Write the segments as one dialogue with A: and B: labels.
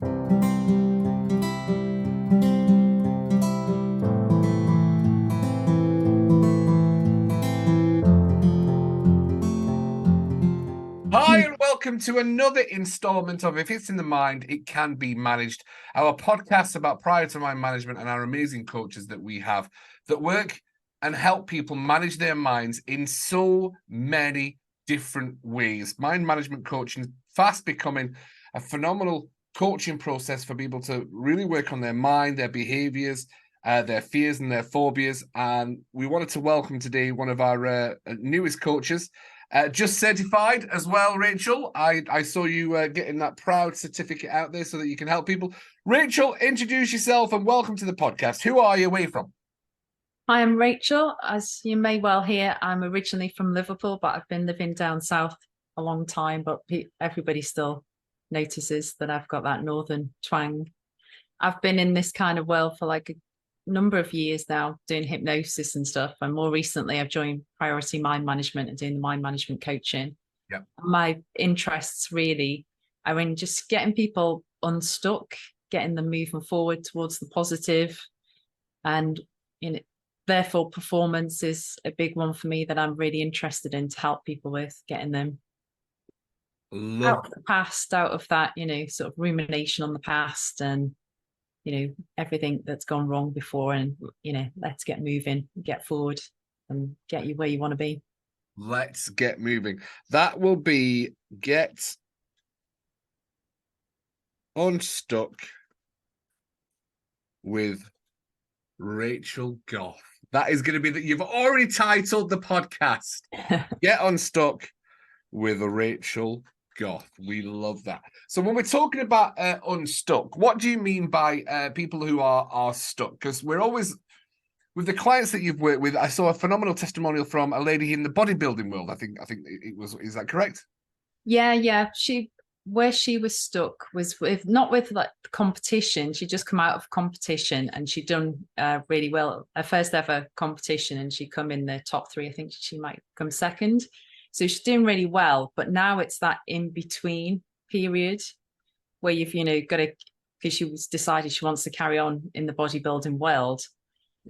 A: Hi, and welcome to another installment of If It's in the Mind, It Can Be Managed, our podcast about prior to mind management and our amazing coaches that we have that work and help people manage their minds in so many different ways. Mind management coaching fast becoming a phenomenal coaching process for people to really work on their mind, their behaviors, their fears and their phobias. And we wanted to welcome today one of our newest coaches, just certified as well, Rachel. I saw you getting that proud certificate out there so that you can help people. Rachel, introduce yourself and welcome to the podcast. Who are you away from?
B: Hi, I'm Rachel. As you may well hear, I'm originally from Liverpool, but I've been living down south a long time, but everybody still notices that I've got that northern twang. I've been in this kind of world for like a number of years now, doing hypnosis and stuff. And more recently, I've joined Priority Mind Management and doing the mind management coaching.
A: Yeah.
B: My interests really are in just getting people unstuck, getting them moving forward towards the positive, and therefore performance is a big one for me that I'm really interested in to help people with, getting them out of the past, out of that, sort of rumination on the past and everything that's gone wrong before, and let's get moving, get forward and get you where you want to be.
A: Let's get moving. That will be Get Unstuck with Rachel Goth. That is going to be that. You've already titled the podcast Get Unstuck with Rachel Goth. We love that. So when we're talking about unstuck, what do you mean by people who are stuck? Because we're always, with the clients that you've worked with, I saw a phenomenal testimonial from a lady in the bodybuilding world. I think it was. Is that correct?
B: Yeah. Where she was stuck was not with like competition. She'd just come out of competition and she'd done really well. Her first ever competition, and she'd come in the top 3. I think she might come second. So she's doing really well. But now it's that in between period where you've got to, because she was decided she wants to carry on in the bodybuilding world,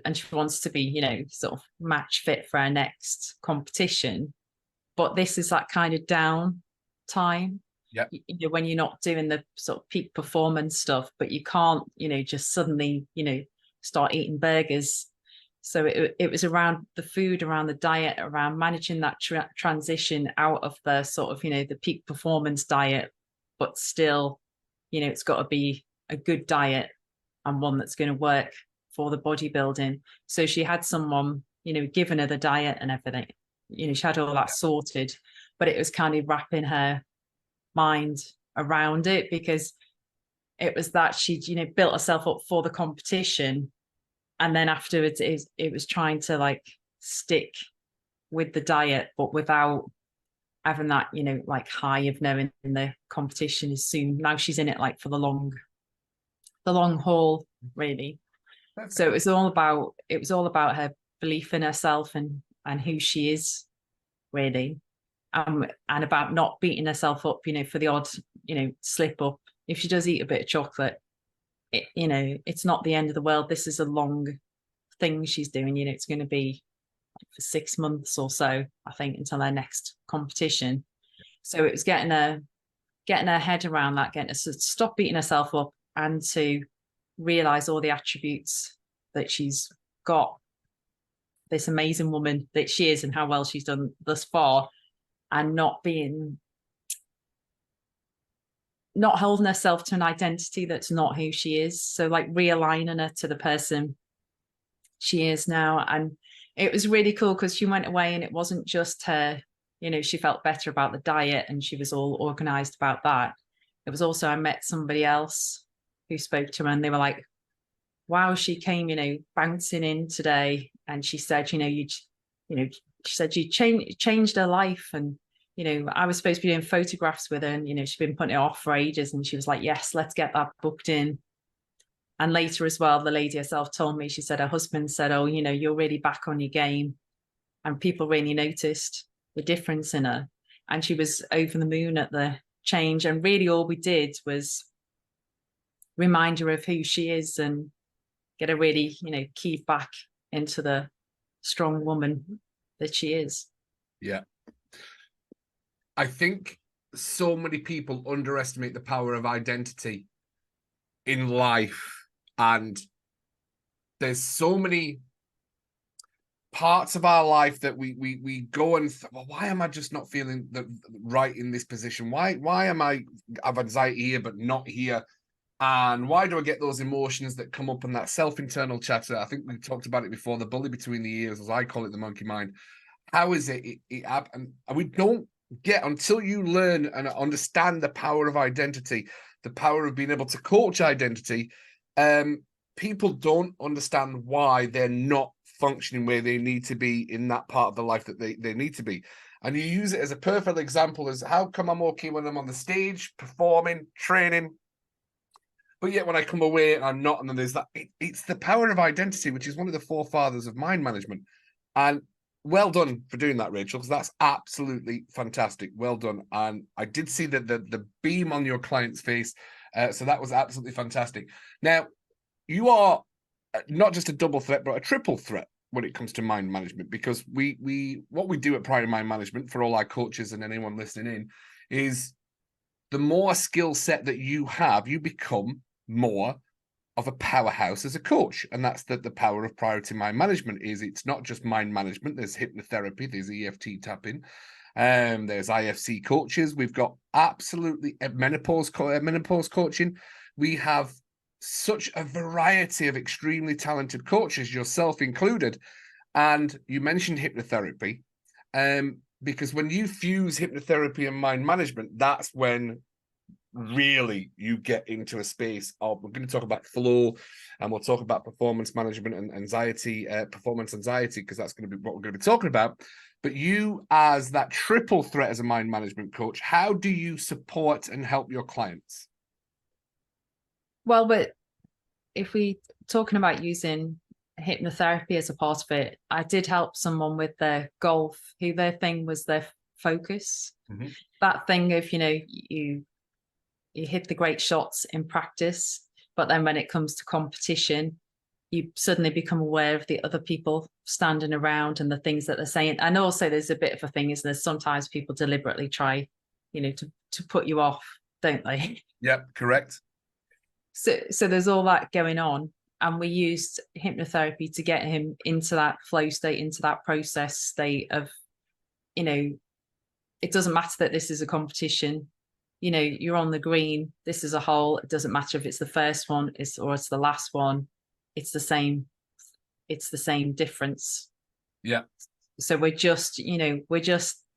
B: and she wants to be sort of match fit for her next competition. But this is that kind of down time.
A: Yeah.
B: When you're not doing the sort of peak performance stuff, but you can't, just suddenly, start eating burgers. So it was around the food, around the diet, around managing that transition out of the sort of, the peak performance diet, but still, it's got to be a good diet and one that's going to work for the bodybuilding. So she had someone, giving her the diet and everything. She had all that sorted, but it was kind of wrapping her mind around it, because it was that she'd built herself up for the competition, and then afterwards it was trying to like stick with the diet, but without having that like high of knowing the competition is soon. Now she's in it like for the long haul, really. Perfect. So it was all about her belief in herself and who she is, really. And about not beating herself up, for the odd, slip up. If she does eat a bit of chocolate, it's not the end of the world. This is a long thing she's doing. It's going to be for 6 months or so, I think, until her next competition. So it was getting her head around that, getting her to stop beating herself up and to realize all the attributes that she's got, this amazing woman that she is, and how well she's done thus far. And not holding herself to an identity that's not who she is. So like realigning her to the person she is now. And it was really cool because she went away and it wasn't just her, she felt better about the diet and she was all organized about that. It was also, I met somebody else who spoke to her and they were like, wow, she came, bouncing in today. And she said, she said you changed her life. And I was supposed to be doing photographs with her, and she'd been putting it off for ages, and she was like, yes, let's get that booked in. And later as well, the lady herself told me, she said her husband said, oh, you're really back on your game, and people really noticed the difference in her, and she was over the moon at the change. And really all we did was remind her of who she is and get her really, keyed back into the strong woman that she is.
A: Yeah. I think so many people underestimate the power of identity in life, and there's so many parts of our life that we go and well, why am I just not feeling right in this position? Why am I have anxiety here but not here? And why do I get those emotions that come up in that self-internal chatter? I think we talked about it before, the bully between the ears, as I call it, the monkey mind. How is it and we don't get, until you learn and understand the power of identity, the power of being able to coach identity, people don't understand why they're not functioning where they need to be in that part of the life that they need to be. And you use it as a perfect example as how come I'm okay when I'm on the stage, performing, training, but yet when I come away and I'm not, and then there's that, it's the power of identity, which is one of the forefathers of mind management. And well done for doing that, Rachel, because that's absolutely fantastic. Well done. And I did see the beam on your client's face. So that was absolutely fantastic. Now, you are not just a double threat, but a triple threat when it comes to mind management, because what we do at Pride in Mind Management for all our coaches and anyone listening in is the more skill set that you have, you become more of a powerhouse as a coach. And that's the power of priority mind management. Is it's not just mind management. There's hypnotherapy, there's EFT tapping, there's IFC coaches. We've got absolutely menopause coaching. We have such a variety of extremely talented coaches, yourself included. And you mentioned hypnotherapy, because when you fuse hypnotherapy and mind management, that's when really you get into a space of, we're going to talk about flow, and we'll talk about performance management and anxiety, performance anxiety, because that's going to be what we're going to be talking about. But you, as that triple threat as a mind management coach, how do you support and help your clients?
B: Well, but if we talking about using hypnotherapy as a part of it, I did help someone with their golf, who their thing was their focus. Mm-hmm. That thing of, you hit the great shots in practice, but then when it comes to competition, you suddenly become aware of the other people standing around and the things that they're saying. And also there's a bit of a thing, isn't there? Sometimes people deliberately try, to put you off, don't they?
A: Yep, correct.
B: So there's all that going on. And we used hypnotherapy to get him into that flow state, into that process state of, it doesn't matter that this is a competition. You're on the green, this is a hole. It doesn't matter if it's the first one or it's the last one. It's the same difference.
A: Yeah.
B: So we're just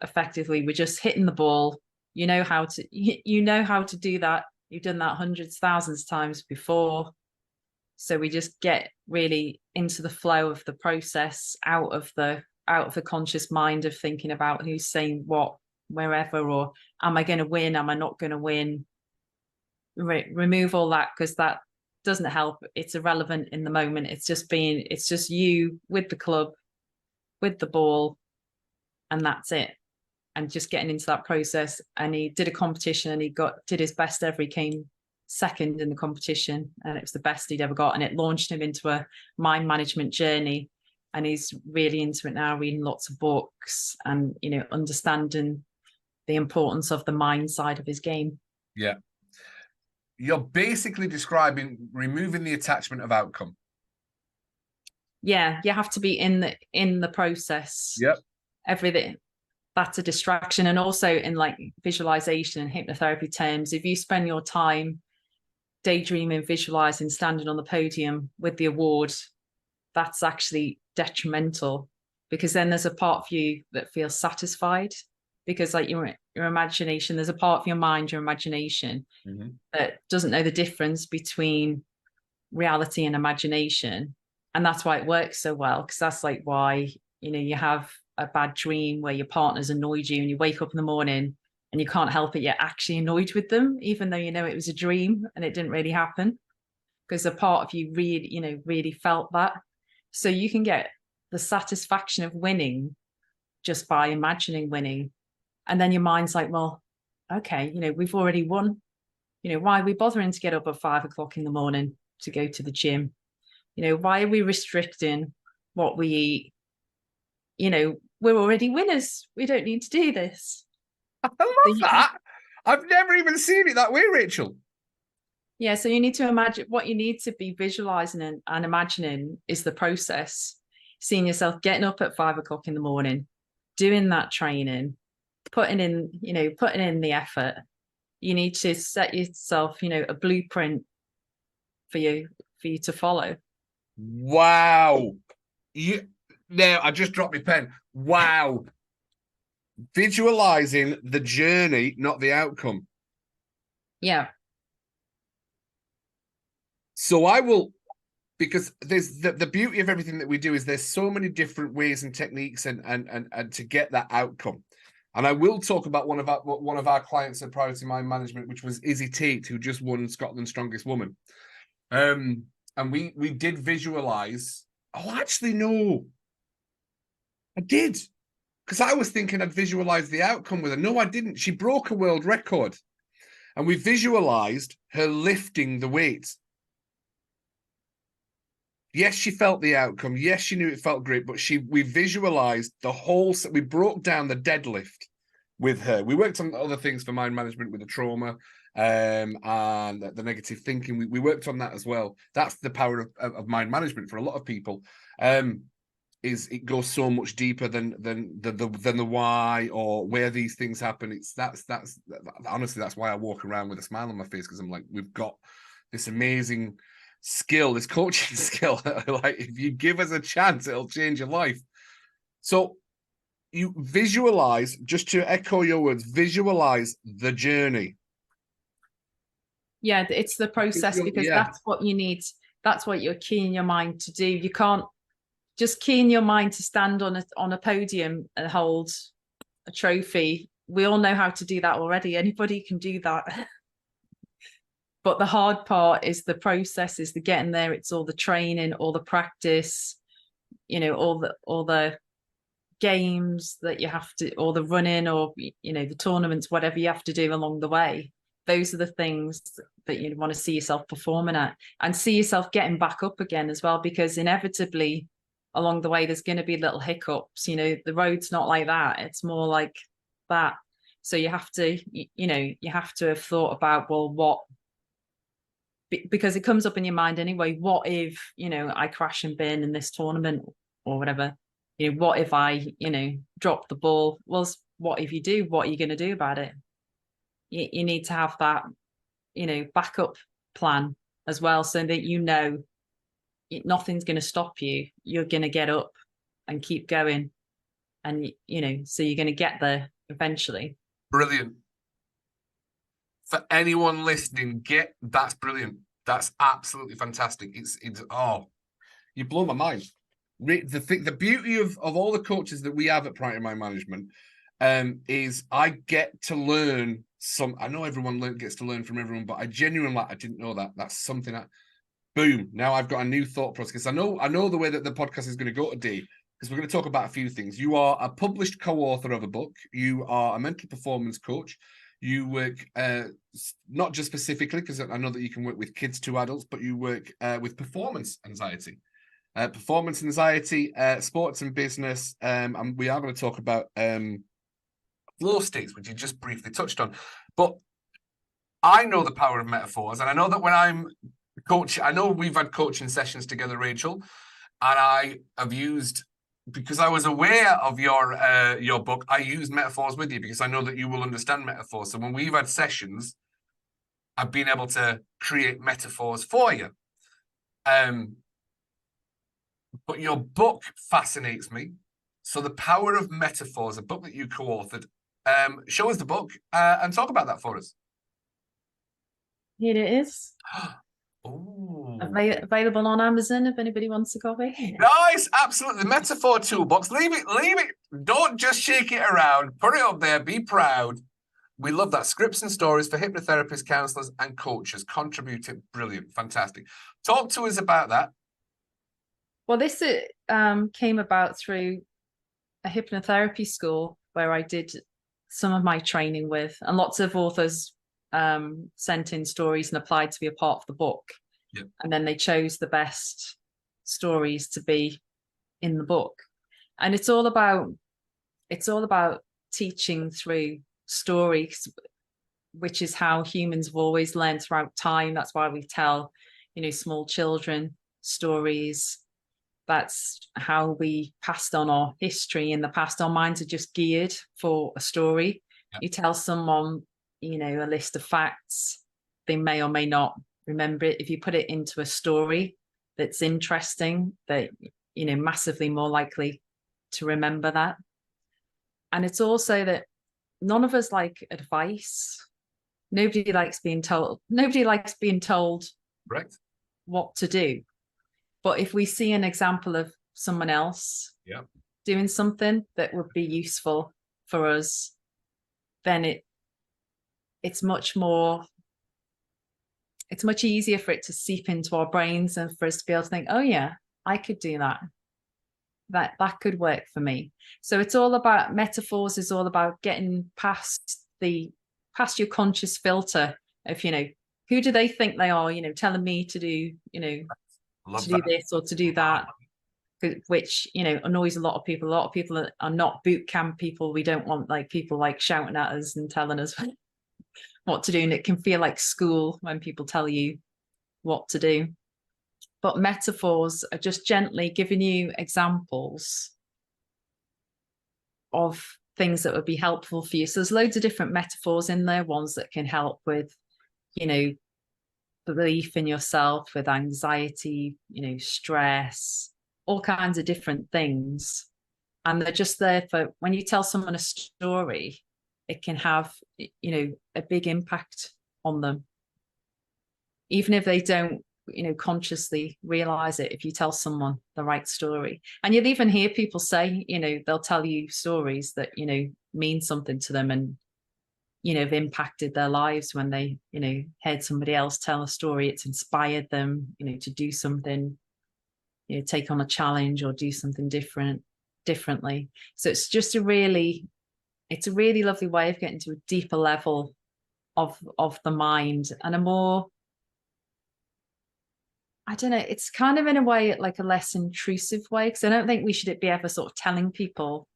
B: effectively, we're just hitting the ball. You know how to do that. You've done that hundreds, thousands of times before. So we just get really into the flow of the process, out of the conscious mind of thinking about who's saying what, wherever, or am I going to win? Am I not going to win? Remove all that, because that doesn't help. It's irrelevant in the moment. It's just you with the club, with the ball, and that's it. And just getting into that process. And he did a competition and he did his best ever. He came second in the competition, and it was the best he'd ever got. And it launched him into a mind management journey. And he's really into it now, reading lots of books and, understanding the importance of the mind side of his game.
A: Yeah. You're basically describing removing the attachment of outcome.
B: Yeah, you have to be in the process.
A: Yep.
B: Everything. That's a distraction. And also in like visualization and hypnotherapy terms, if you spend your time daydreaming, visualizing, standing on the podium with the award, that's actually detrimental, because then there's a part of you that feels satisfied, because like your imagination, there's a part of your mind, your imagination, mm-hmm. that doesn't know the difference between reality and imagination. And that's why it works so well, because that's like why, you have a bad dream where your partner's annoyed you and you wake up in the morning and you can't help it, you're actually annoyed with them, even though it was a dream and it didn't really happen, because a part of you really felt that. So you can get the satisfaction of winning just by imagining winning. And then your mind's like, well, okay, we've already won. why are we bothering to get up at 5 o'clock in the morning to go to the gym? Why are we restricting what we eat? We're already winners. We don't need to do this.
A: I love that. I've never even seen it that way, Rachel.
B: Yeah, so you need to imagine what you need to be visualizing and imagining is the process. Seeing yourself getting up at 5 o'clock in the morning, doing that training, putting in the effort. You need to set yourself, a blueprint for you to follow.
A: Wow. Now I just dropped my pen. Wow. Visualizing the journey, not the outcome.
B: Yeah.
A: So I will, because there's the beauty of everything that we do is there's so many different ways and techniques and to get that outcome. And I will talk about one of our clients at Priority Mind Management, which was Izzy Tate, who just won Scotland's Strongest Woman. And we did visualize. Oh, actually, no, I did. Because I was thinking I'd visualize the outcome with her. No, I didn't. She broke a world record. And we visualized her lifting the weight. Yes, she felt the outcome. Yes, she knew it felt great, but we visualized the whole, we broke down the deadlift with her. We worked on other things for mind management with the trauma and the negative thinking. We worked on that as well. That's the power of mind management for a lot of people. Is it goes so much deeper than the why or where these things happen. That's honestly, that's why I walk around with a smile on my face, because I'm like, we've got this amazing skill, this coaching skill. Like, if you give us a chance, it'll change your life. So you visualize, just to echo your words, visualize the journey.
B: Yeah, it's the process, because that's what you need. That's what you're keying your mind to do. You can't just key in your mind to stand on a podium and hold a trophy. We all know how to do that already. Anybody can do that. But the hard part is the process, is the getting there. It's all the training, all the practice, all the games that you have to, or the running, or the tournaments, whatever you have to do along the way. Those are the things that you want to see yourself performing at, and see yourself getting back up again as well, because inevitably along the way there's going to be little hiccups. The road's not like that, it's more like that. So you have to have thought about, well, what, because it comes up in your mind anyway, what if I crash and burn in this tournament or whatever, what if I drop the ball? Well, what if you do? What are you going to do about it? You need to have that backup plan as well, so that nothing's going to stop you. You're going to get up and keep going, and so you're going to get there eventually.
A: Brilliant. For anyone listening, that's brilliant. That's absolutely fantastic. It's you blow my mind. The beauty of all the coaches that we have at Priority Mind Management is I get to learn some. I know everyone gets to learn from everyone, but I genuinely, I didn't know that. That's something that, boom, now I've got a new thought process. I know the way that the podcast is going to go today, because we're going to talk about a few things. You are a published co-author of a book. You are a mental performance coach. You work not just specifically, because I know that you can work with kids to adults, but you work with performance anxiety. Sports and business. And we are going to talk about flow states, which you just briefly touched on. But I know the power of metaphors, and I know that when I'm coaching, I know we've had coaching sessions together, Rachel, and I have used, because I was aware of your book, I used metaphors with you because I know that you will understand metaphors. So when we've had sessions, I've been able to create metaphors for you. But your book fascinates me. So the power of metaphors, a book that you co-authored. Show us the book and talk about that for us.
B: Here it is. Available on Amazon if anybody wants a copy.
A: Nice, absolutely. The metaphor toolbox. Leave it. Don't just shake it around. Put it up there. Be proud. We love that. Scripts and stories for hypnotherapists, counselors, and coaches. Contributed. Brilliant. Fantastic. Talk to us about that.
B: Well, this came about through a hypnotherapy school where I did some of my training with, and lots of authors sent in stories and applied to be a part of the book.
A: Yep.
B: And then they chose the best stories to be in the book. And it's all about teaching through stories, which is how humans have always learned throughout time. That's why we tell, small children stories. That's how we passed on our history in the past. Our minds are just geared for a story.
A: Yeah.
B: You tell someone, a list of facts, they may or may not remember it. If you put it into a story that's interesting, they, massively more likely to remember that. And it's also that none of us like advice. Nobody likes being told. Nobody likes being told
A: Correct.
B: what to do. But if we see an example of someone else doing something that would be useful for us, then it's much easier for it to seep into our brains and for us to be able to think, oh yeah, I could do that. That could work for me. So it's all about metaphors, is all about getting past your conscious filter of, who do they think they are, telling me to do, do this or to do that, which, annoys a lot of people. A lot of people are not boot camp people. We don't want people shouting at us and telling us what to do. And it can feel like school when people tell you what to do. But metaphors are just gently giving you examples of things that would be helpful for you. So there's loads of different metaphors in there, ones that can help with, belief in yourself, with anxiety, stress, all kinds of different things. And they're just there for when you tell someone a story, it can have, a big impact on them. Even if they don't, consciously realize it, if you tell someone the right story. And you'll even hear people say, they'll tell you stories that, mean something to them and, have impacted their lives when they, heard somebody else tell a story. It's inspired them, to do something, take on a challenge or do something differently. So it's just a really lovely way of getting to a deeper level of the mind and a more, I don't know, it's kind of in a way like a less intrusive way, because I don't think we should be ever sort of telling people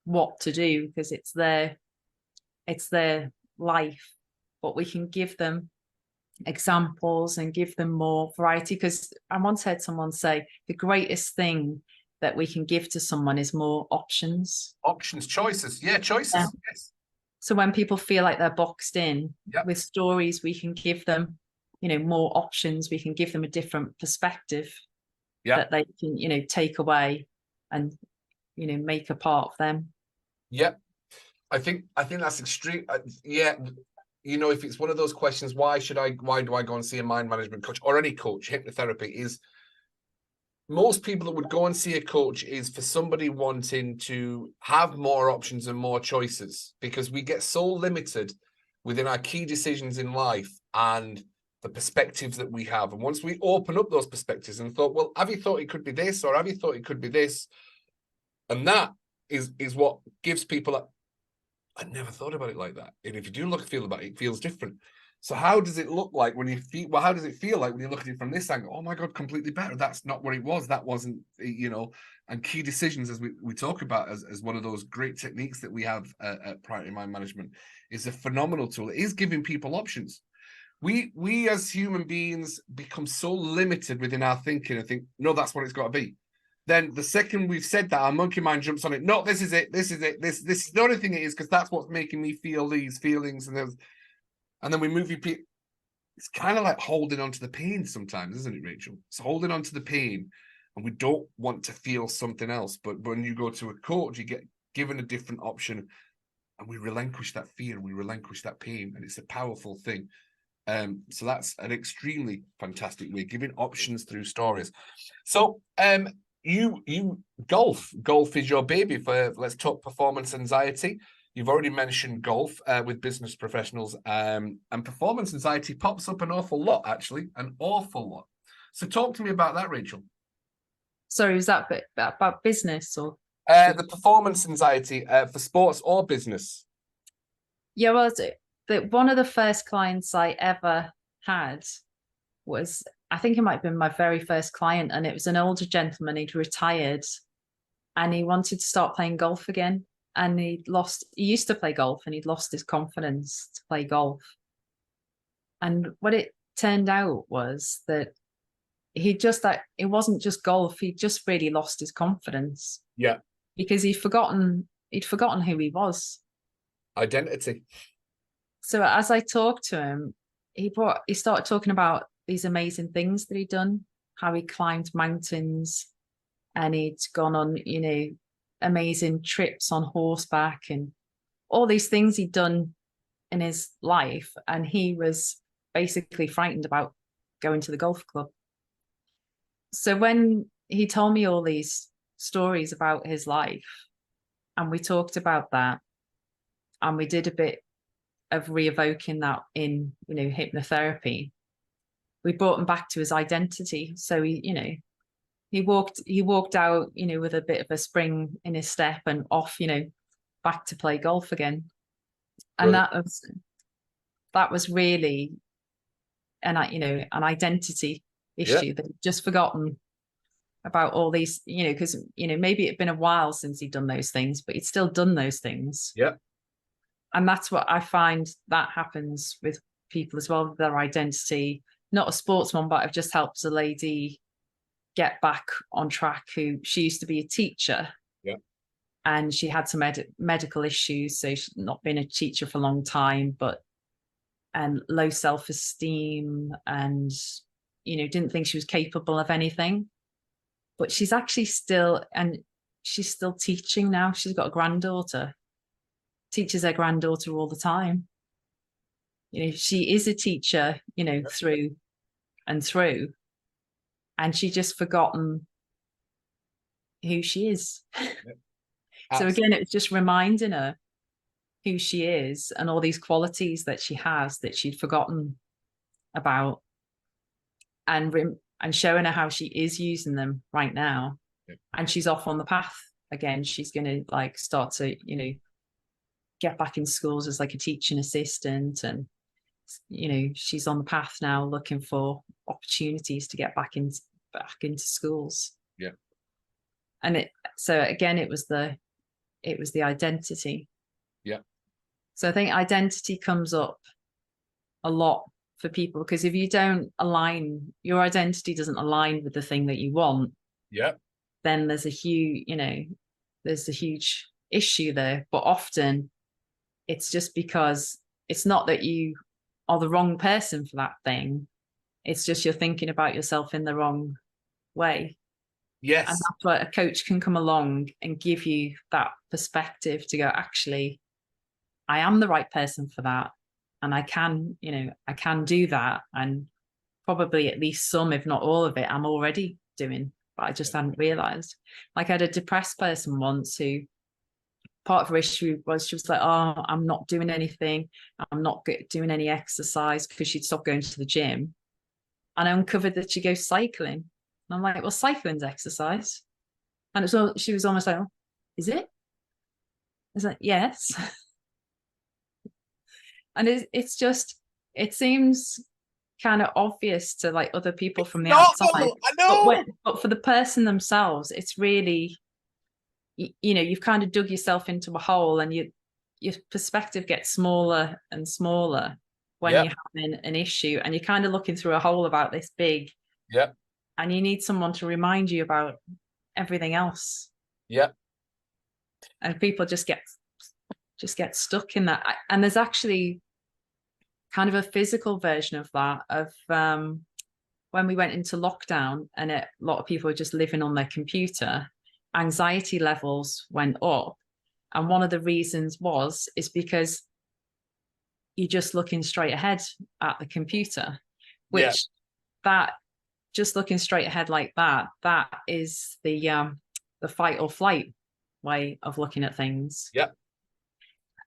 B: what to do, because it's their life. But we can give them examples and give them more variety, because I once heard someone say the greatest thing that we can give to someone is more options.
A: Choices. Yeah, choices. Yeah. Yes.
B: So when people feel like they're boxed in with stories, we can give them more options. We can give them a different perspective that they can, take away and, make a part of them.
A: Yeah. I think that's extreme. If it's one of those questions, why do I go and see a mind management coach or any coach? Hypnotherapy is, most people that would go and see a coach is for somebody wanting to have more options and more choices, because we get so limited within our key decisions in life and the perspectives that we have. And once we open up those perspectives and thought, well, have you thought it could be this, or have you thought it could be this? And that is what gives people I never thought about it like that. And if you do feel about it, it feels different. So how does it look like when you feel, well, how does it feel like when you look at it from this angle? Oh my God, completely better. That's not what it was. That wasn't, and key decisions, as we talk about as one of those great techniques that we have at Priority Mind Management, is a phenomenal tool. It is giving people options. We as human beings become so limited within our thinking and think, no, that's what it's got to be. Then the second we've said that, our monkey mind jumps on it. No, this is it. This is it. This is the only thing it is, because that's what's making me feel these feelings. And then we move you. It's kind of like holding on to the pain sometimes, isn't it, Rachel? It's holding on to the pain, and we don't want to feel something else. But when you go to a coach, you get given a different option, and we relinquish that fear, we relinquish that pain, and it's a powerful thing. So that's an extremely fantastic way, giving options through stories. So you golf is your baby. Let's talk performance anxiety. You've already mentioned golf with business professionals, and performance anxiety pops up an awful lot, actually, an awful lot. So talk to me about that, Rachel.
B: Sorry, was that about business or
A: the performance anxiety for sports or business?
B: Yeah, well, that one of the first clients I ever had was, I think it might have been my very first client, and it was an older gentleman. He'd retired and he wanted to start playing golf again. And he used to play golf and he'd lost his confidence to play golf. And what it turned out was that it wasn't just golf, he just really lost his confidence.
A: Yeah.
B: Because he'd forgotten who he was.
A: Identity.
B: So as I talked to him, he started talking about these amazing things that he'd done, how he climbed mountains and he'd gone on, amazing trips on horseback and all these things he'd done in his life. And he was basically frightened about going to the golf club. So when he told me all these stories about his life and we talked about that and we did a bit of re-evoking that in, hypnotherapy, we brought him back to his identity. So he walked out, with a bit of a spring in his step and off, back to play golf again. And
A: Brilliant.
B: that was really an identity issue that he'd just forgotten about all these, because, maybe it'd been a while since he'd done those things, but he'd still done those things.
A: Yeah.
B: And that's what I find that happens with people as well, with their identity. Not a sportsman, but I've just helped a lady get back on track she used to be a teacher.
A: Yeah.
B: And she had some medical issues. So she's not been a teacher for a long time, and low self-esteem and, didn't think she was capable of anything. But she's actually she's still teaching now. She's got a granddaughter, teaches her granddaughter all the time. She is a teacher, through and through. And she just forgotten who she is. So again, it's just reminding her who she is and all these qualities that she has that she'd forgotten about, and showing her how she is using them right now.
A: Yeah. And
B: she's off on the path again. She's going to start to, get back in schools as a teaching assistant, and she's on the path now looking for opportunities to get back into schools.
A: Yeah.
B: And so again, it was the identity.
A: Yeah.
B: So I think identity comes up a lot for people, because if you don't align, your identity doesn't align with the thing that you want.
A: Yeah.
B: Then there's a huge issue there. But often it's just because it's not that you are the wrong person for that thing. It's just you're thinking about yourself in the wrong way.
A: Yes.
B: And that's where a coach can come along and give you that perspective to go, actually, I am the right person for that. And I can do that. And probably at least some, if not all of it, I'm already doing, but I just hadn't realized. I had a depressed person once who, part of her issue was she was like, oh, I'm not doing anything. I'm not doing any exercise, because she'd stopped going to the gym. And I uncovered that she goes cycling. And I'm like, well, cycling's exercise. And she was almost like, oh, is it? I was like, yes. And it's just, it seems kind of obvious to other people from the outside.
A: I know.
B: But for the person themselves, it's really, you've kind of dug yourself into a hole, and your perspective gets smaller and smaller when you're having an issue, and you're kind of looking through a hole about this big.
A: Yeah.
B: And you need someone to remind you about everything else.
A: Yeah.
B: And people just get stuck in that. And there's actually kind of a physical version of that, of when we went into lockdown and a lot of people were just living on their computer, anxiety levels went up. And one of the reasons is because you're just looking straight ahead at the computer, which that just looking straight ahead like that is the fight or flight way of looking at things.
A: Yeah.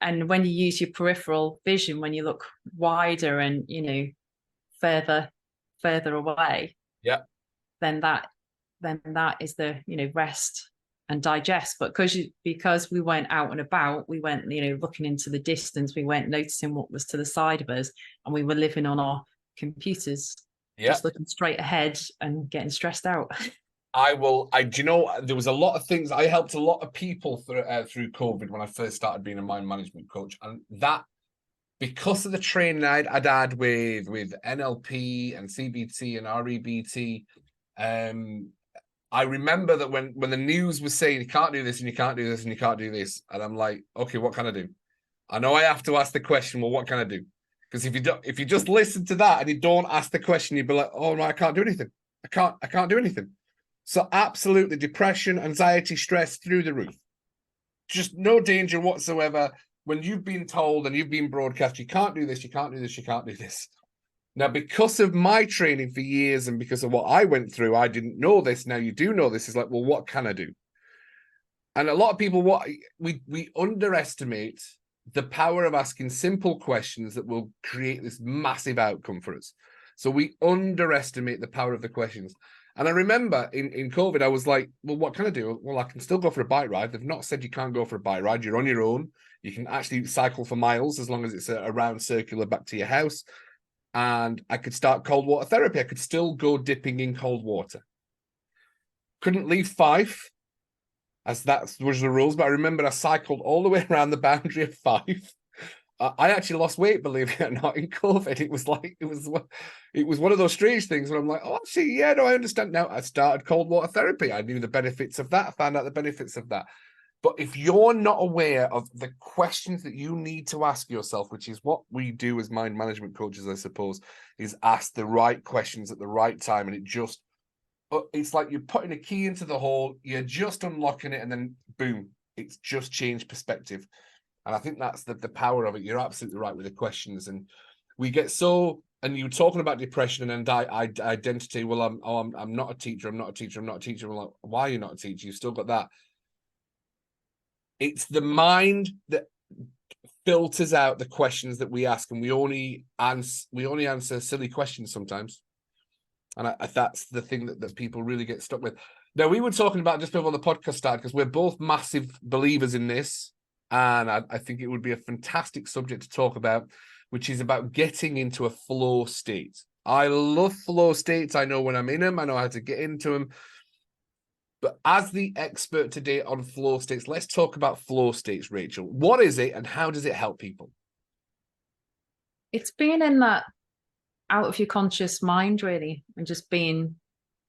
B: And when you use your peripheral vision, when you look wider and further away,
A: yeah,
B: then that is the rest and digest. But because we weren't out and about, we weren't, looking into the distance, we weren't noticing what was to the side of us, and we were living on our computers, just looking straight ahead and getting stressed out.
A: Do you know, there was a lot of things. I helped a lot of people through COVID when I first started being a mind management coach. And that, because of the training I'd had with NLP and CBT and REBT, I remember that when the news was saying you can't do this and you can't do this and you can't do this, and I'm like, okay, what can I do? I know I have to ask the question, well, what can I do? Because if you just listen to that and you don't ask the question, you'd be like, oh no, I can't do anything. I can't do anything. So absolutely, depression, anxiety, stress through the roof. Just no danger whatsoever when you've been told and you've been broadcast, you can't do this, you can't do this, you can't do this. Now, because of my training for years and because of what I went through, I didn't know this. Now you do know this. It's like, well, what can I do? And a lot of people, we underestimate the power of asking simple questions that will create this massive outcome for us. So we underestimate the power of the questions. And I remember in COVID, I was like, well, what can I do? Well, I can still go for a bike ride. They've not said you can't go for a bike ride. You're on your own. You can actually cycle for miles as long as it's a round circular back to your house. And I could start cold water therapy. I could still go dipping in cold water. Couldn't leave Fife, as that was the rules. But I remember I cycled all the way around the boundary of Fife. I actually lost weight, believe it or not, in COVID. It was one of those strange things where I'm like, oh, actually, yeah, no, I understand now. I started cold water therapy. I knew the benefits of that. I found out the benefits of that. But if you're not aware of the questions that you need to ask yourself, which is what we do as mind management coaches, I suppose, is ask the right questions at the right time. And it's like you're putting a key into the hole, you're just unlocking it, and then boom, it's just changed perspective. And I think that's the power of it. You're absolutely right with the questions. And we get and you were talking about depression and identity. Well, I'm not a teacher. I'm not a teacher. I'm not a teacher. I'm like, why are you not a teacher? You've still got that. It's the mind that filters out the questions that we ask, and we only answer silly questions sometimes. And that's the thing that people really get stuck with. Now, we were talking about just before the podcast started, because we're both massive believers in this. And I think it would be a fantastic subject to talk about, which is about getting into a flow state. I love flow states. I know when I'm in them, I know how to get into them. But as the expert today on flow states, let's talk about flow states, Rachel. What is it and how does it help people?
B: It's being in that out of your conscious mind, really, and just being,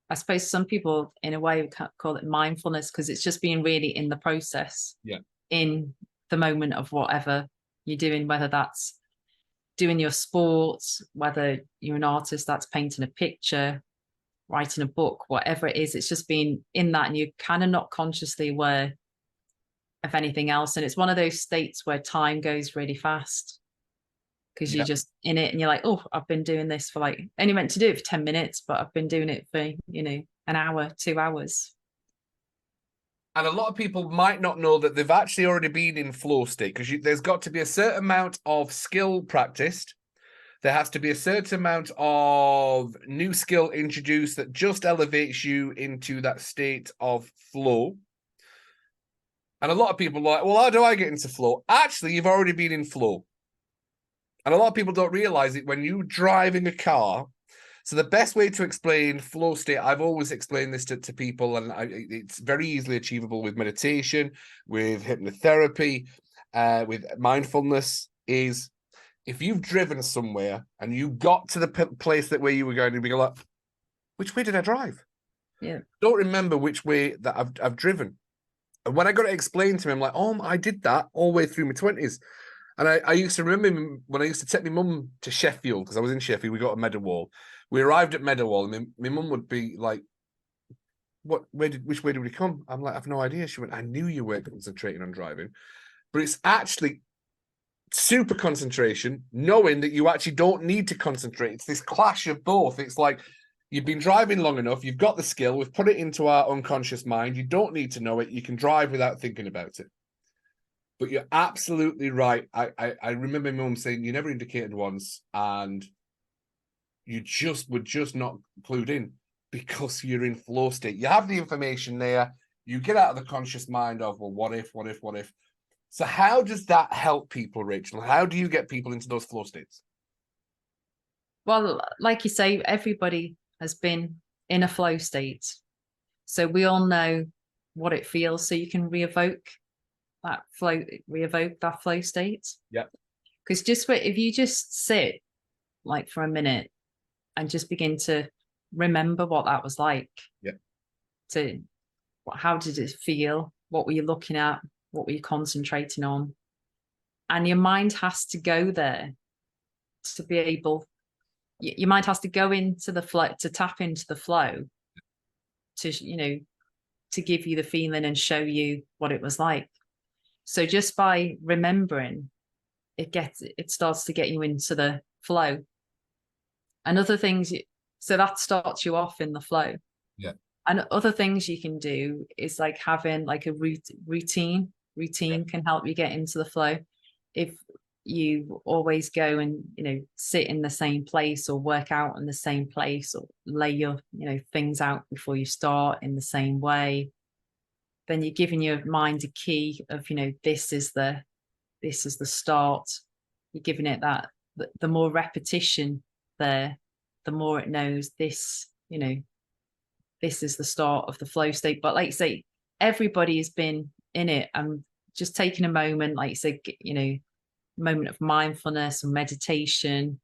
B: I suppose some people in a way call it mindfulness, because it's just being really in the process.
A: Yeah.
B: In the moment of whatever you're doing, whether that's doing your sports, whether you're an artist that's painting a picture, writing a book, whatever it is, it's just being in that, and you're kind of not consciously aware of anything else. And it's one of those states where time goes really fast because you're just in it, and you're like, oh, I've been doing this for only meant to do it for 10 minutes, but I've been doing it for, an hour, 2 hours.
A: And a lot of people might not know that they've actually already been in flow state, because there's got to be a certain amount of skill practiced. There has to be a certain amount of new skill introduced that just elevates you into that state of flow. And a lot of people are like, well, how do I get into flow? Actually, you've already been in flow. And a lot of people don't realize it when you're driving a car. So the best way to explain flow state, I've always explained this to people, and it's very easily achievable with meditation, with hypnotherapy, with mindfulness, is if you've driven somewhere and you got to the place where you were going to be like, which way did I drive?
B: Yeah.
A: Don't remember which way that I've driven. And when I got to explain to him, like, oh, I did that all the way through my 20s. And I used to remember when I used to take my mum to Sheffield, because I was in Sheffield, we got a Meadowall. We arrived at Meadowall, and my mum would be like, which way did we come? I'm like, I've no idea. She went, I knew you weren't concentrating on driving. But it's actually super concentration, knowing that you actually don't need to concentrate. It's this clash of both. It's like, you've been driving long enough, you've got the skill, we've put it into our unconscious mind, you don't need to know it, you can drive without thinking about it. But you're absolutely right. I remember my mum saying, you never indicated once, and you were just not clued in because you're in flow state. You have the information there, You get out of the conscious mind of, well, what if? So how does that help people, Rachel? How do you get people into those flow states?
B: Well, like you say, everybody has been in a flow state. So we all know what it feels. So you can re-evoke that flow state.
A: Yeah.
B: Because if you just sit like for a minute and just begin to remember what that was like.
A: Yeah.
B: How did it feel? What were you looking at? What were you concentrating on? And your mind has to go there to be able, your mind has to go into the flow, to tap into the flow, to give you the feeling and show you what it was like. So just by remembering, it starts to get you into the flow. And other things, so that starts you off in the flow.
A: Yeah.
B: And other things you can do is like having like a routine. Routine can help you get into the flow. If you always go and sit in the same place or work out in the same place or lay your things out before you start in the same way, then you're giving your mind a key of this is the start. You're giving it that the more repetition there, the more it knows this this is the start of the flow state. But like you say, everybody has been in it, and just taking a moment, like you say, moment of mindfulness and meditation.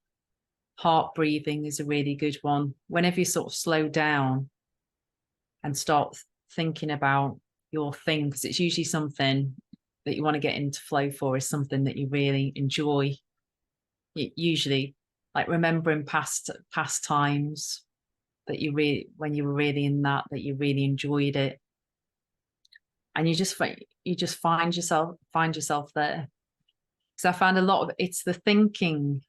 B: Heart breathing is a really good one. Whenever you sort of slow down and start thinking about your thing, because it's usually something that you want to get into flow for, is something that you really enjoy. Usually like remembering past times that when you were really in that you really enjoyed it, and you just find yourself there. So I found a lot of it's the thinking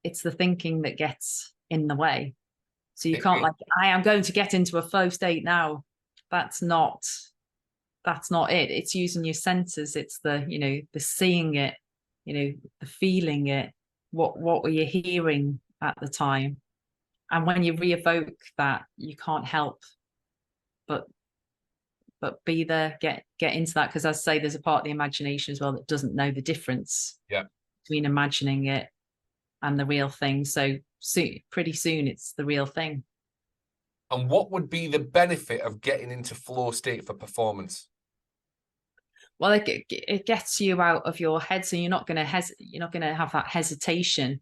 B: that gets in the way. So you can't like, I am going to get into a flow state now. That's not it. It's using your senses. It's the the seeing it, the feeling it. What were you hearing at the time? And when you re-evoke that, you can't help but be there, get into that. Because as I say, there's a part of the imagination as well that doesn't know the difference between imagining it and the real thing. So pretty soon it's the real thing.
A: And what would be the benefit of getting into flow state for performance?
B: Well, it gets you out of your head, so you're not going to have that hesitation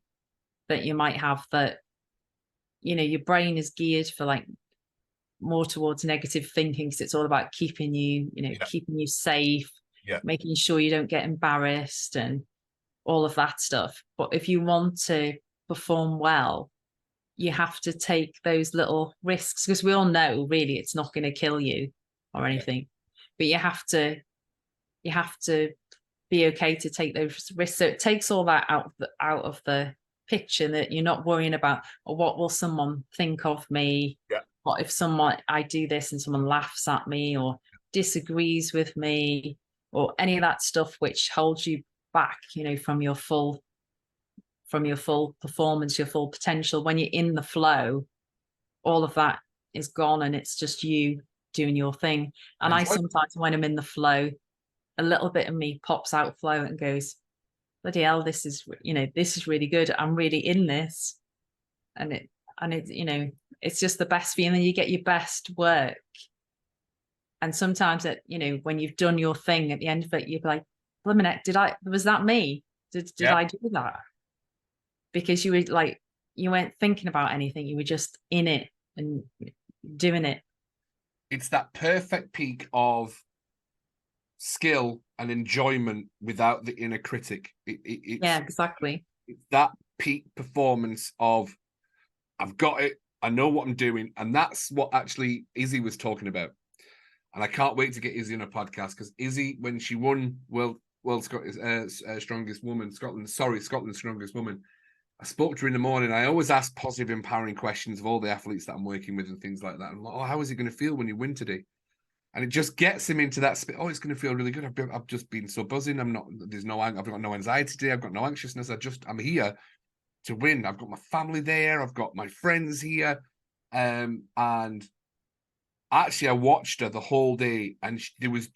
B: that you might have, that your brain is geared for like more towards negative thinking, because it's all about keeping you keeping you safe, making sure you don't get embarrassed and all of that stuff. But if you want to perform well, you have to take those little risks, because we all know really it's not going to kill you or anything, but you have to be okay to take those risks. So it takes all that out of the picture, that you're not worrying about, or what will someone think of me? What if I do this and someone laughs at me or disagrees with me, or any of that stuff which holds you back, from your full performance, your full potential. When you're in the flow, all of that is gone, and it's just you doing your thing. And I sometimes, when I'm in the flow, a little bit of me pops out flow and goes, bloody hell, this is really good. I'm really in this. And it's just the best feeling. You get your best work. And sometimes when you've done your thing, at the end of it, you're like, wait a minute, was that me? Did I do that? Because you were like, you weren't thinking about anything. You were just in it and doing it.
A: It's that perfect peak of skill and enjoyment without the inner critic.
B: Yeah, exactly.
A: It's that peak performance of, I've got it, I know what I'm doing. And that's what actually Izzy was talking about. And I can't wait to get Izzy on a podcast, because Izzy, when she won World's Strongest Woman, Scotland's Strongest Woman, I spoke to her in the morning. I always ask positive, empowering questions of all the athletes that I'm working with and things like that. I'm like, oh, how is it going to feel when you win today? And it just gets him into that space. Oh, it's going to feel really good. I've just been so buzzing. I've got no anxiety today. I've got no anxiousness. I'm here to win. I've got my family there. I've got my friends here. And actually, I watched her the whole day, and she was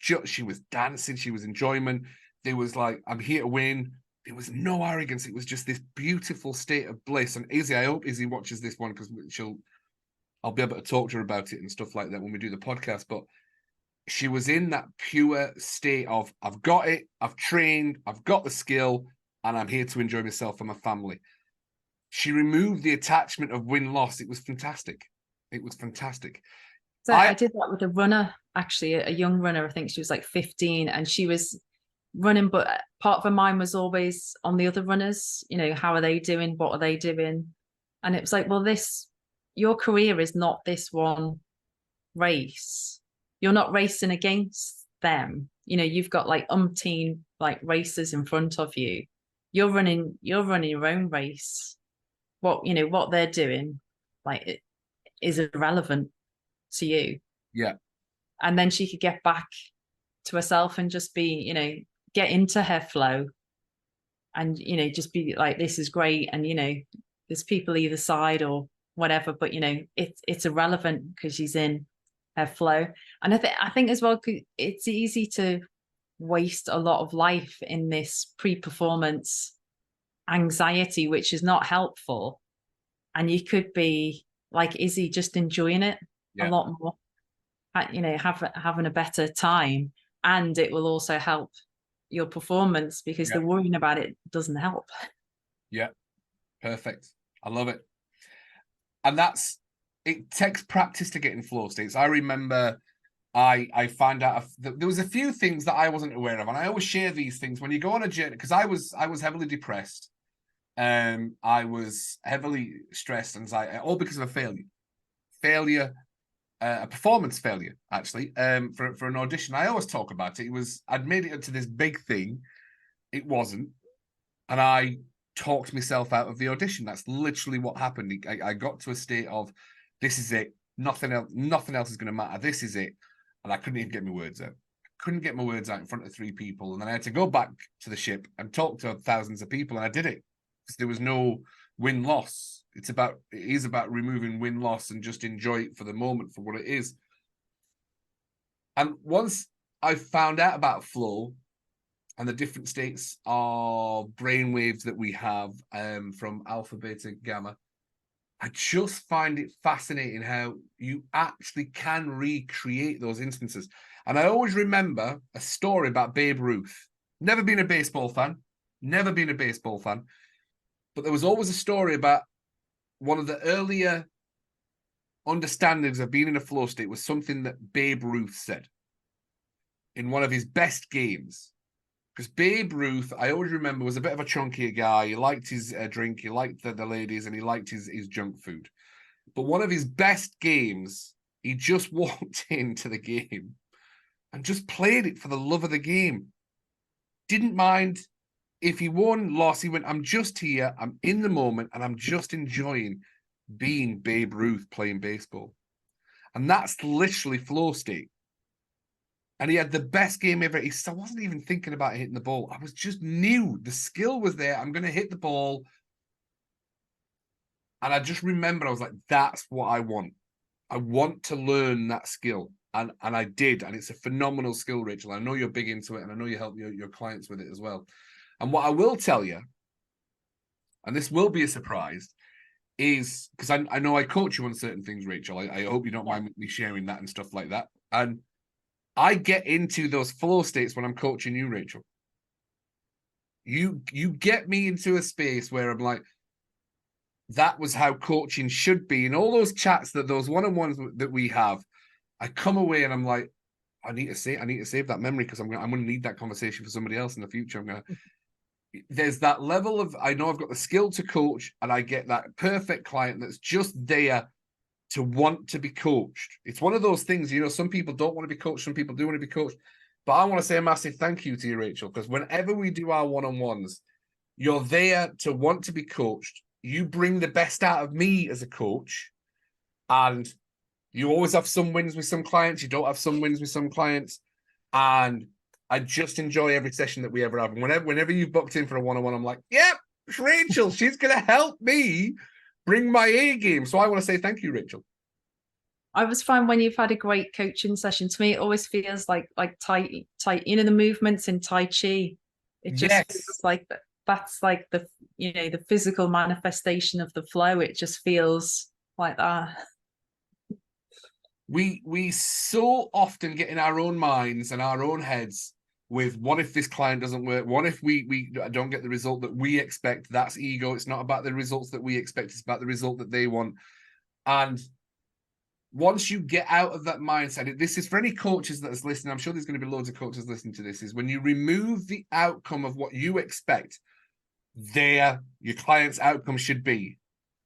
A: dancing, she was enjoyment. There was like, I'm here to win. There was no arrogance. It was just this beautiful state of bliss. And Izzy, I hope Izzy watches this one, because I'll be able to talk to her about it and stuff like that when we do the podcast. But she was in that pure state of, I've got it, I've trained, I've got the skill, and I'm here to enjoy myself and my family. She removed the attachment of win-loss. It was fantastic. It was fantastic.
B: So I did that with a runner, actually, a young runner. I think she was like 15, and she was running, but part of her mind was always on the other runners. You know, how are they doing? What are they doing? And it was like, well, your career is not this one race. You're not racing against them. You know, you've got like umpteen like races in front of you. You're running your own race. What they're doing, like, it is irrelevant to you.
A: Yeah.
B: And then she could get back to herself and just be, get into her flow, and just be like, this is great, and there's people either side or whatever, but it's irrelevant because she's in her flow. And I think as well, it's easy to waste a lot of life in this pre-performance anxiety, which is not helpful. And you could be like Izzy, just enjoying it a lot more, having a better time. And it will also help your performance, because the worrying about it doesn't help.
A: Yeah, perfect. I love it. And it takes practice to get in flow states. I remember I found out there was a few things that I wasn't aware of, and I always share these things when you go on a journey, because I was heavily depressed. I was heavily stressed, anxiety, all because of a performance failure, actually, for an audition. I always talk about it. I'd made it into this big thing. It wasn't. And I talked myself out of the audition. That's literally what happened. I got to a state of, this is it. Nothing else is going to matter. This is it. And I couldn't even get my words out. Couldn't get my words out in front of 3 people. And then I had to go back to the ship and talk to thousands of people. And I did it, because there was no win-loss. It is about removing win-loss and just enjoy it for the moment for what it is. And once I found out about flow and the different states of brainwaves that we have, from alpha, beta, gamma, I just find it fascinating how you actually can recreate those instances. And I always remember a story about Babe Ruth. Never been a baseball fan. But there was always a story about one of the earlier understandings of being in a flow state was something that Babe Ruth said in one of his best games. Because Babe Ruth, I always remember, was a bit of a chunkier guy. He liked his drink, he liked the ladies, and he liked his junk food. But one of his best games, he just walked into the game and just played it for the love of the game. Didn't mind if he won, lost. He went, I'm just here, I'm in the moment, and I'm just enjoying being Babe Ruth playing baseball. And that's literally flow state. And he had the best game ever. I wasn't even thinking about hitting the ball. I was just knew the skill was there. I'm going to hit the ball. And I just remember, I was like, that's what I want. I want to learn that skill. And I did. And it's a phenomenal skill, Rachel. I know you're big into it, and I know you help your clients with it as well. And what I will tell you, and this will be a surprise, is because I know I coach you on certain things, Rachel. I hope you don't mind me sharing that and stuff like that. And I get into those flow states when I'm coaching you, Rachel. You get me into a space where I'm like, that was how coaching should be. In all those chats, those one-on-ones that we have, I come away and I'm like, I need to save that memory, because I'm going to need that conversation for somebody else in the future. There's that level of, I know I've got the skill to coach, and I get that perfect client that's just there to want to be coached. It's one of those things, some people don't want to be coached, some people do want to be coached. But I want to say a massive thank you to you, Rachel, because whenever we do our one-on-ones, you're there to want to be coached. You bring the best out of me as a coach, and you always have some wins with some clients. You don't have some wins with some clients. And I just enjoy every session that we ever have. And whenever you've booked in for a one-on-one, I'm like, yep, Rachel, she's going to help me bring my A game. So I want to say thank you, Rachel.
B: I always find when you've had a great coaching session, to me, it always feels like tight, the movements in Tai Chi. It just feels
A: Yes.
B: like that's like the, the physical manifestation of the flow. It just feels like that.
A: We so often get in our own minds and our own heads with, what if this client doesn't work? What if we don't get the result that we expect? That's ego. It's not about the results that we expect. It's about the result that they want. And once you get out of that mindset, this is for any coaches that's listening. I'm sure there's going to be loads of coaches listening to this. Is when you remove the outcome of what you expect, your client's outcome should be,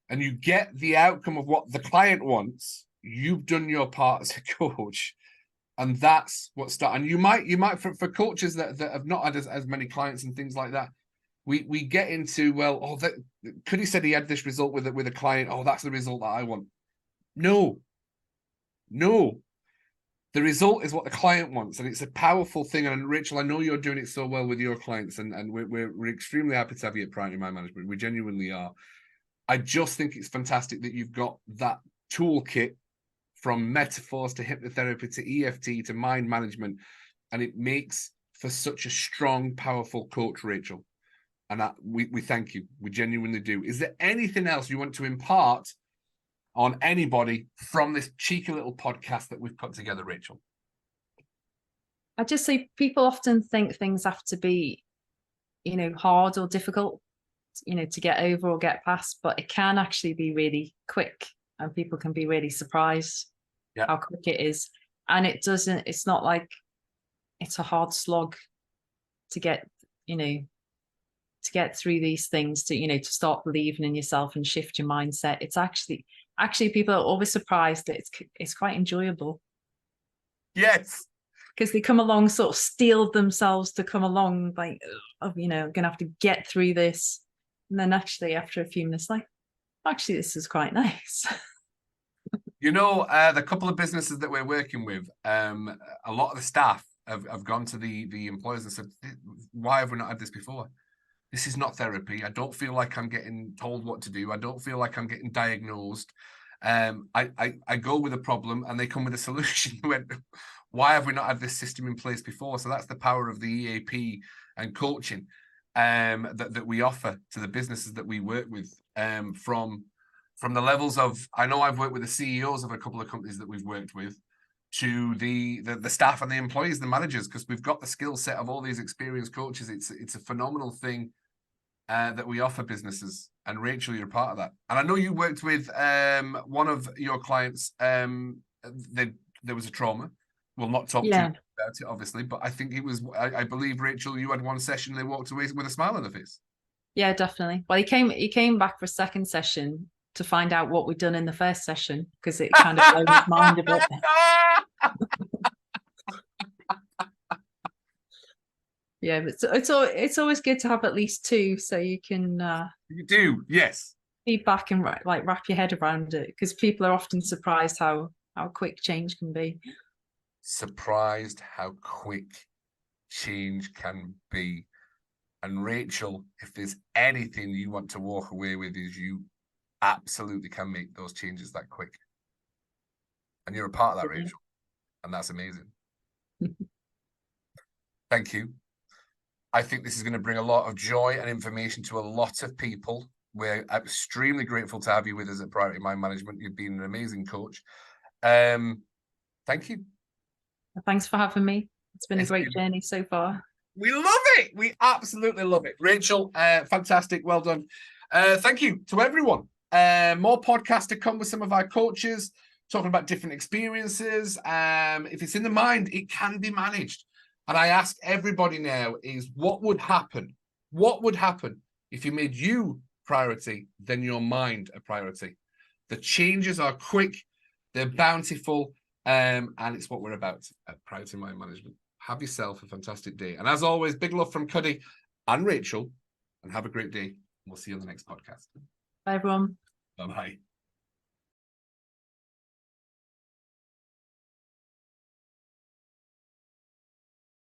A: and you get the outcome of what the client wants, you've done your part as a coach. And that's what starts. And you might for coaches that have not had as many clients and things like that, we get into, well, Cuddy said he had this result with a client. Oh, that's the result that I want. No, the result is what the client wants, and it's a powerful thing. And Rachel, I know you're doing it so well with your clients, and we're extremely happy to have you at Priority Mind Management. We genuinely are. I just think it's fantastic that you've got that toolkit, from metaphors to hypnotherapy to EFT to mind management, and it makes for such a strong, powerful coach, Rachel. And we thank you. We genuinely do. Is there anything else you want to impart on anybody from this cheeky little podcast that we've put together, Rachel?
B: I just say people often think things have to be, hard or difficult, to get over or get past, but it can actually be really quick, and people can be really surprised how quick it is. And it's not like it's a hard slog to get, to get through these things, to start believing in yourself and shift your mindset. It's actually people are always surprised that it's quite enjoyable.
A: Yes.
B: Because they come along, sort of steel themselves to come along, like, I'm gonna have to get through this. And then actually after a few minutes, like, actually this is quite nice.
A: The couple of businesses that we're working with, a lot of the staff have gone to the employers and said, why have we not had this before? This is not therapy. I don't feel like I'm getting told what to do. I don't feel like I'm getting diagnosed. I go with a problem and they come with a solution. Why have we not had this system in place before? So that's the power of the EAP and coaching that we offer to the businesses that we work with, from the levels of, I know I've worked with the CEOs of a couple of companies that we've worked with, to the staff and the employees, the managers, because we've got the skill set of all these experienced coaches. It's a phenomenal thing that we offer businesses. And Rachel, you're a part of that. And I know you worked with one of your clients. There was a trauma. We'll not talk too much about it, obviously, but I think it was, I believe, Rachel, you had one session, they walked away with a smile on their face. Yeah,
B: definitely. Well, he came back for a second session to find out what we'd done in the first session, because it kind of blew his mind a bit. Yeah, but it's always good to have at least two, so you can
A: you do, yes,
B: feedback and wrap your head around it, because people are often surprised how quick change can be.
A: Surprised how quick change can be. And Rachel, if there's anything you want to walk away with, is you absolutely can make those changes that quick. And you're a part of that, Rachel. And that's amazing. Thank you. I think this is going to bring a lot of joy and information to a lot of people. We're extremely grateful to have you with us at Priority Mind Management. You've been an amazing coach. Thank you.
B: Thanks for having me. It's been a great journey so far.
A: We love it. We absolutely love it. Rachel, fantastic. Well done. Thank you to everyone. More podcasts to come with some of our coaches, talking about different experiences. If it's in the mind, it can be managed. And I ask everybody now is, what would happen? What would happen if you made you priority, then your mind a priority? The changes are quick, they're bountiful, and it's what we're about at Priority Mind Management. Have yourself a fantastic day. And as always, big love from Cuddy and Rachel, and have a great day. We'll see you on the next podcast.
B: Bye, everyone.
A: Bye-bye.